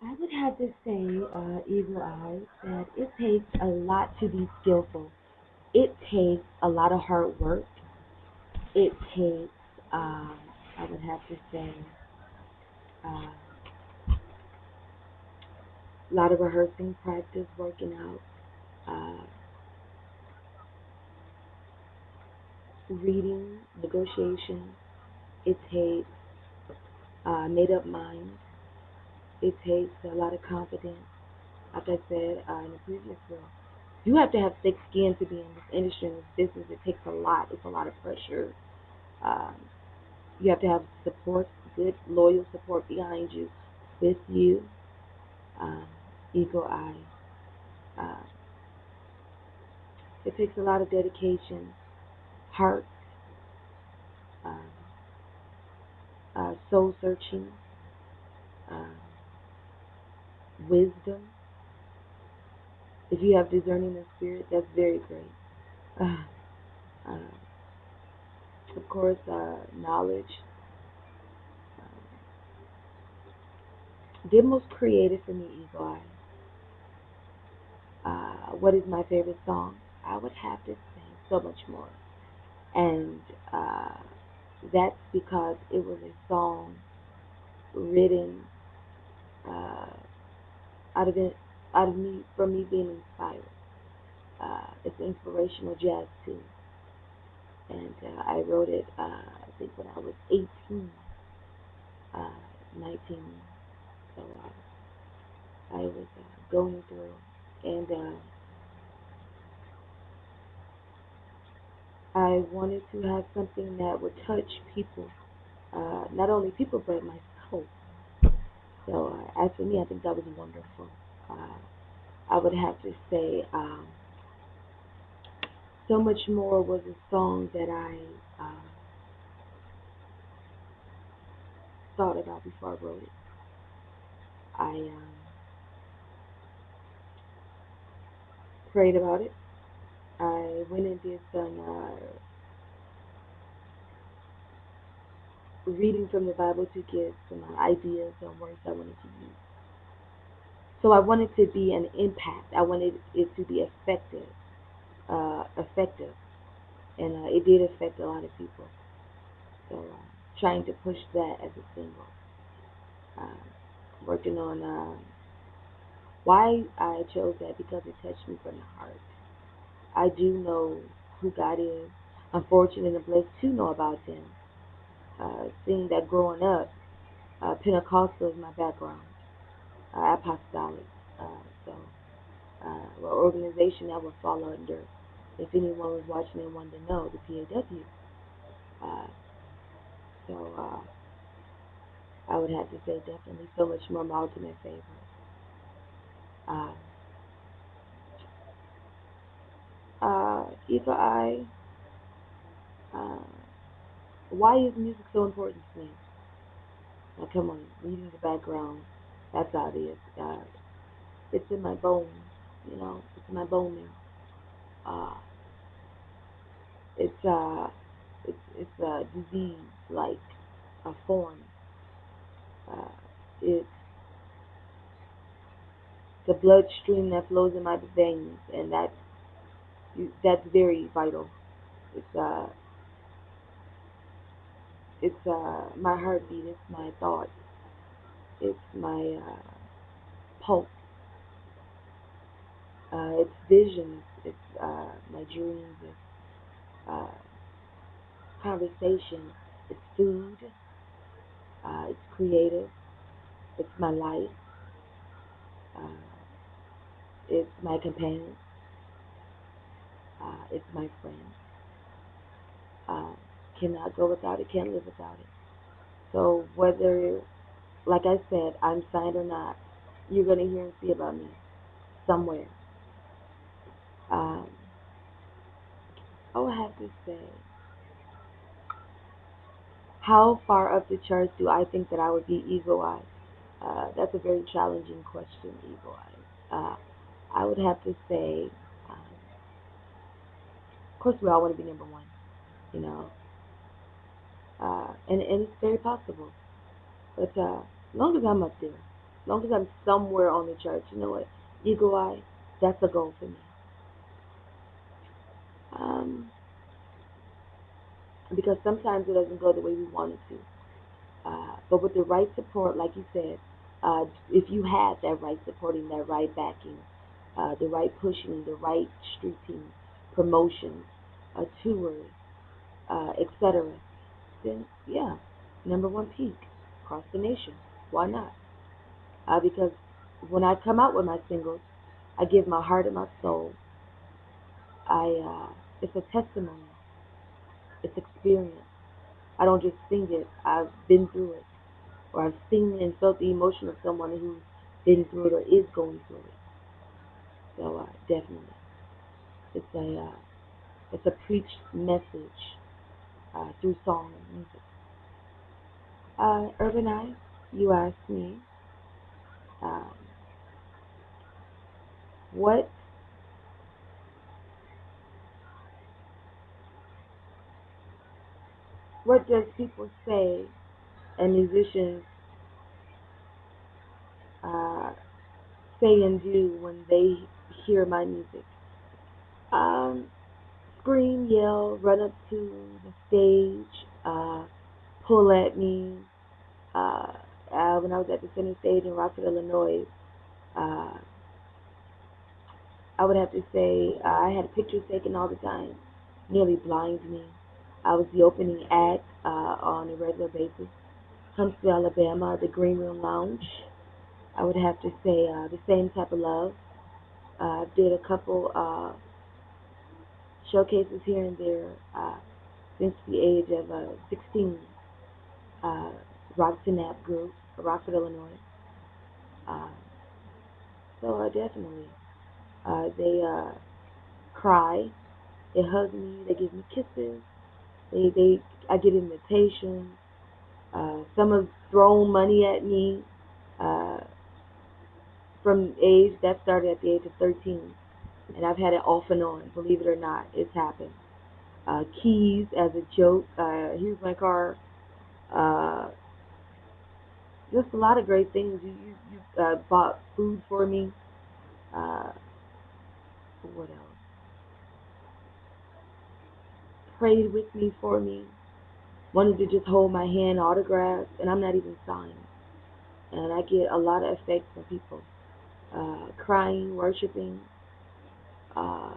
I would have to say, Eagle Eyes, that it takes a lot to be skillful. It takes a lot of hard work. It takes, um, I would have to say, uh, a lot of rehearsing, practice, working out, uh, reading, negotiation. It takes made up mind. It takes a lot of confidence. Like I said in the previous reel, you have to have thick skin to be in this industry, in this business. It takes a lot. It's a lot of pressure. Um, you have to have support, good, loyal support behind you, with you. Um, Eagle Eye. Uh, it takes a lot of dedication, heart, um, soul searching, um, wisdom. If you have discerning of spirit, that's very great. Uh, uh, of course, knowledge. The most creative for me, Eagle Eye. What is my favorite song? I would have to say so much more. And uh, that's because it was a song written uh, out of it, out of me, from me being inspired. It's inspirational jazz too, and I wrote it. I think when I was 18, 19. So I was going through, and I wanted to have something that would touch people, not only people but myself. So as for me, I think that was wonderful. Uh, I would have to say, so much more was a song that I thought about before I wrote it. I prayed about it. I went and did some reading from the Bible to get some ideas on words I wanted to use. So I wanted to be an impact. I wanted it to be effective, and it did affect a lot of people. So trying to push that as a single, uh, working on why I chose that because it touched me from the heart. I do know who God is. I'm fortunate and blessed to know about Him. Seeing that growing up, Pentecostal is my background, apostolic. So, what organization I would fall under, if anyone was watching and wanted to know, the PAW. Uh, so, I would have to say definitely so much more my ultimate favorite. Uh, Eagle Eye, uh, why is music so important to me? Now, come on, reading the background, that's obvious. It's in my bones, it's in my bone marrow. It's it's a disease like a form. Uh, it's the bloodstream that flows in my veins, and that's very vital. It's uh it's my heartbeat. It's my thoughts. It's my pulse. It's visions. It's my dreams. It's uh, conversation. It's food. It's creative. It's my life. Uh, it's my companion. It's my friend. Uh, cannot go without it. Can't live without it. So whether, like I said, I'm signed or not, you're gonna hear and see about me somewhere. Um, I would have to say, how far up the charts do I think that I would be Eagle Eye? That's a very challenging question, Eagle Eye. I would have to say, of course, we all want to be number one, you know, and it's very possible. But as long as I'm up there, As long as I'm somewhere on the charts, you know what? Eagle eye, that's a goal for me. Um, because sometimes it doesn't go the way we want it to. But with the right support, like you said, if you have that right supporting, that right backing, the right pushing, the right street team, promotions, tours, etc., then yeah, number one peak across the nation. Why not? Because when I come out with my singles, I give my heart and my soul. It's a testimony. It's experience. I don't just sing it. I've been through it, or I've seen and felt the emotion of someone who's been through it or is going through it. So definitely, it's a preached message through song and music. Urban Eye, you asked me, um, what what does people say and musicians uh, say and do when they hear my music? Um, Scream, yell, run up to the stage, pull at me. Uh, when I was at the center stage in Rockford, Illinois, uh, I would have to say I had pictures taken all the time, nearly blind me. I was the opening act on a regular basis. Huntsville, Alabama, the Green Room Lounge. I would have to say the same type of love. I did a couple showcases here and there since the age of 16. Uh, Rock Nap Group, Rockford, Illinois. Uh, so definitely, they cry, they hug me, they give me kisses, I get invitations. Some have thrown money at me uh, from age that started at the age of 13, and I've had it off and on. Believe it or not, it's happened. Keys as a joke. Here's my car. Uh, just a lot of great things. You bought food for me. Uh, what else? Prayed with me for me. Wanted to just hold my hand, autographs, and I'm not even signed. And I get a lot of effects from people crying, worshiping. Uh,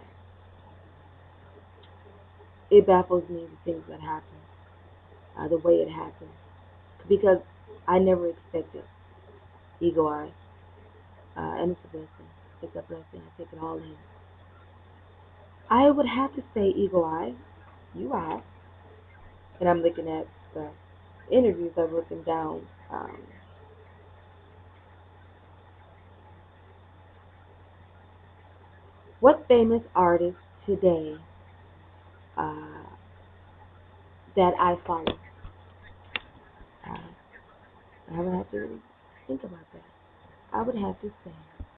it baffles me the things that happen, the way it happens, because I never expected Eagle Eye, and it's a blessing. It's a blessing. I take it all in. I would have to say Eagle Eye. You asked, and I'm looking at the interviews I've written down. What famous artist today uh, that I follow? Uh, I would have to really think about that. I would have to say.